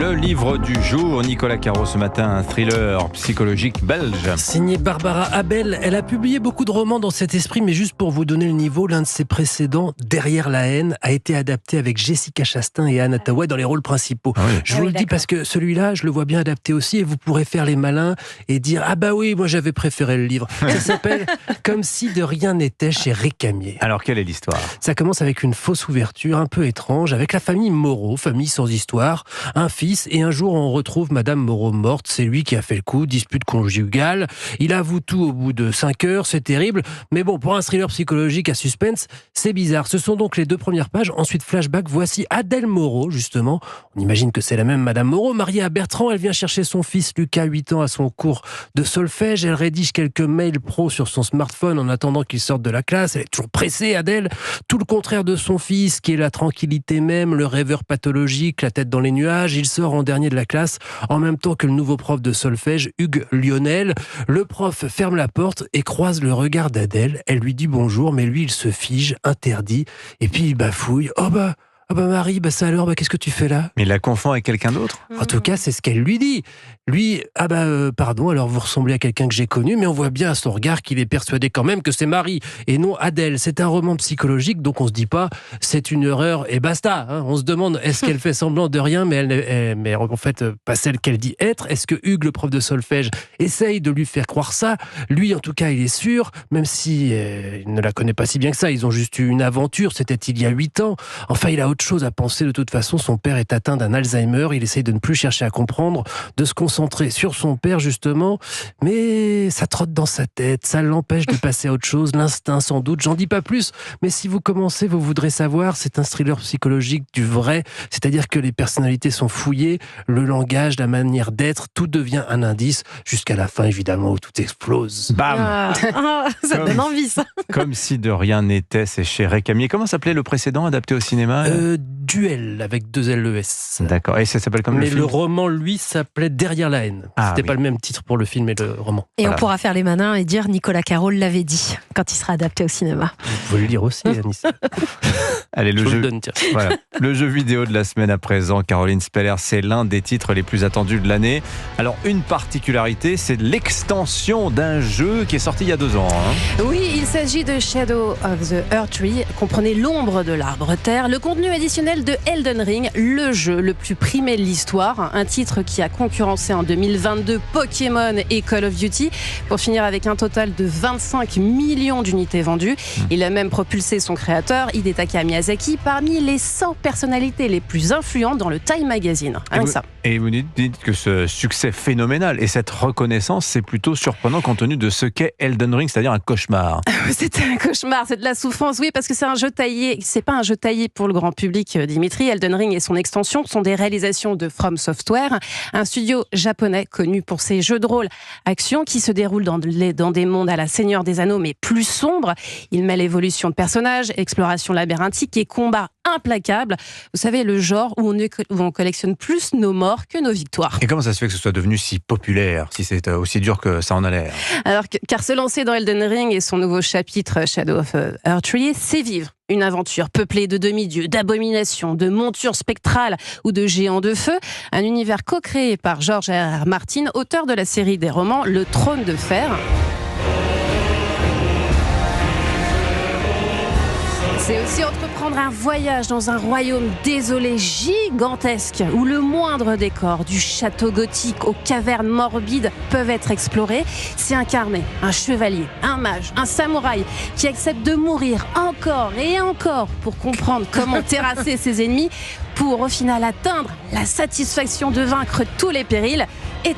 le livre du jour. Nicolas Caro ce matin, un thriller psychologique belge. Signé Barbara Abel, elle a publié beaucoup de romans dans cet esprit, mais juste pour vous donner le niveau, l'un de ses précédents, Derrière la haine, a été adapté avec Jessica Chastain et Anne Hathaway dans les rôles principaux. Ah oui. Je vous le dis parce que celui-là, je le vois bien adapté aussi, et vous pourrez faire les malins et dire « Ah bah oui, moi j'avais préféré le livre ». Ça s'appelle « Comme si de rien n'était » chez Récamier. Alors, quelle est l'histoire ? Ça commence avec une fausse ouverture un peu étrange, avec la famille Moreau, famille sans histoire, un fils, et un jour on retrouve Madame Moreau morte, c'est lui qui a fait le coup, dispute conjugale, il avoue tout au bout de 5 heures, c'est terrible, mais bon, pour un thriller psychologique à suspense, c'est bizarre. Ce sont donc les 2 premières pages, ensuite flashback, voici Adèle Moreau, justement, on imagine que c'est la même Madame Moreau, mariée à Bertrand, elle vient chercher son fils Lucas, 8 ans, à son cours de solfège, elle rédige quelques mails pro sur son smartphone en attendant qu'il sorte de la classe, elle est toujours pressée, Adèle, tout le contraire de son fils, qui est la tranquillité même, le rêveur pathologique, la tête dans les nuages. Il sort en dernier de la classe, en même temps que le nouveau prof de solfège, Hugues Lionel. Le prof ferme la porte et croise le regard d'Adèle. Elle lui dit bonjour, mais lui, il se fige, interdit, et puis il bafouille. « Oh bah Marie, ça alors, qu'est-ce que tu fais là ?» Mais il la confond avec quelqu'un d'autre ? En tout cas, c'est ce qu'elle lui dit. Lui, pardon, alors vous ressemblez à quelqu'un que j'ai connu, mais on voit bien à son regard qu'il est persuadé quand même que c'est Marie et non Adèle. C'est un roman psychologique, donc on se dit pas c'est une erreur et basta. On se demande est-ce qu'elle fait semblant de rien, mais en fait pas celle qu'elle dit être. Est-ce que Hugues, le prof de solfège, essaye de lui faire croire ça ? Lui, en tout cas, il est sûr, même si il ne la connaît pas si bien que ça. Ils ont juste eu une aventure, c'était il y a 8 ans. Enfin, il a autre chose à penser de toute façon. Son père est atteint d'un Alzheimer. Il essaye de ne plus chercher à comprendre, de se concentrer sur son père justement, mais ça trotte dans sa tête, ça l'empêche de passer à autre chose, l'instinct sans doute, j'en dis pas plus, mais si vous commencez, vous voudrez savoir, c'est un thriller psychologique du vrai, c'est-à-dire que les personnalités sont fouillées, le langage, la manière d'être, tout devient un indice, jusqu'à la fin évidemment où tout explose. Bam ! Ça donne envie ça. Comme si de rien n'était, c'est chez Récamier. Comment s'appelait le précédent adapté au cinéma ? Duel avec 2 L-E-S. D'accord, et ça s'appelle comme mais le film ? le roman, lui, s'appelait Derrière la haine. C'était pas le même titre pour le film et le roman. Et Voilà. on pourra faire les malins et dire Nicolas Caro l'avait dit quand il sera adapté au cinéma. Vous pouvez le lire aussi, Anis. Allez, Je le vous jeu. le donne, tiens. Voilà. Le jeu vidéo de la semaine à présent, Caroline Speller, c'est l'un des titres les plus attendus de l'année. Alors, une particularité, c'est l'extension d'un jeu qui est sorti il y a 2 ans. Oui, il s'agit de Shadow of the Earth Tree, comprenez l'ombre de l'arbre terre, le contenu additionnel de Elden Ring, le jeu le plus primé de l'histoire, un titre qui a concurrencé en 2022 Pokémon et Call of Duty, pour finir avec un total de 25 millions d'unités vendues. Il a même propulsé son créateur, Hidetaka Miyazaki, parmi les 100 personnalités les plus influentes dans le Time Magazine. Rien que ça. Et vous dites que ce succès phénoménal et cette reconnaissance, c'est plutôt surprenant compte tenu de ce qu'est Elden Ring, c'est-à-dire un cauchemar. C'était un cauchemar, c'est de la souffrance, oui, parce que c'est un jeu taillé. C'est pas un jeu taillé pour le grand public, Dimitri. Elden Ring et son extension sont des réalisations de From Software, un studio japonais connu pour ses jeux de rôle action qui se déroulent dans des mondes à la Seigneur des Anneaux, mais plus sombres. Il mêle évolution de personnages, exploration labyrinthique et combat implacable. Vous savez, le genre où on collectionne plus nos morts que nos victoires. Et comment ça se fait que ce soit devenu si populaire, si c'est aussi dur que ça en a l'air ? Car se lancer dans Elden Ring et son nouveau chapitre Shadow of Earth Tree, c'est vivre une aventure peuplée de demi-dieux, d'abominations, de montures spectrales ou de géants de feu. Un univers co-créé par George R.R. Martin, auteur de la série des romans Le Trône de Fer. C'est aussi entreprendre un voyage dans un royaume désolé, gigantesque, où le moindre décor, du château gothique aux cavernes morbides, peuvent être explorés. C'est incarner un chevalier, un mage, un samouraï qui accepte de mourir encore et encore pour comprendre comment terrasser ses ennemis, pour au final atteindre la satisfaction de vaincre tous les périls et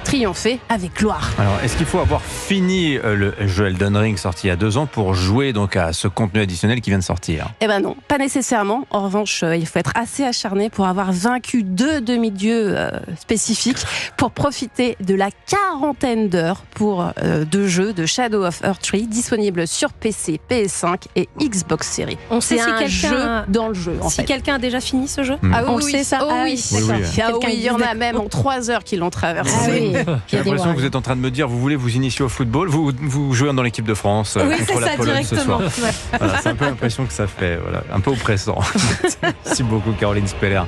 triompher avec gloire. Alors, est-ce qu'il faut avoir fini le jeu Elden Ring sorti il y a 2 ans pour jouer donc à ce contenu additionnel qui vient de sortir ? Eh ben non, pas nécessairement. En revanche, il faut être assez acharné pour avoir vaincu 2 demi-dieux spécifiques pour profiter de la 40aine d'heures de jeu de Shadow of Earth Tree, disponible sur PC, PS5 et Xbox Series. On sait C'est si un quelqu'un jeu dans le jeu, en Si fait. quelqu'un a déjà fini ce jeu, Ah oui, on oui, sait ça. oh Ah oui, oui, d'accord. oui. Ah Quelqu'un oui, il y en a disait- même en 3 heures qui l'ont traversé. Ah oui. J'ai l'impression que vous êtes en train de me dire, vous voulez vous initier au football, vous jouez dans l'équipe de France Oui, contre c'est la ça Pologne ce soir. directement. Ouais. Voilà, c'est un peu l'impression que ça fait, voilà, un peu oppressant. Merci beaucoup Caroline Speller.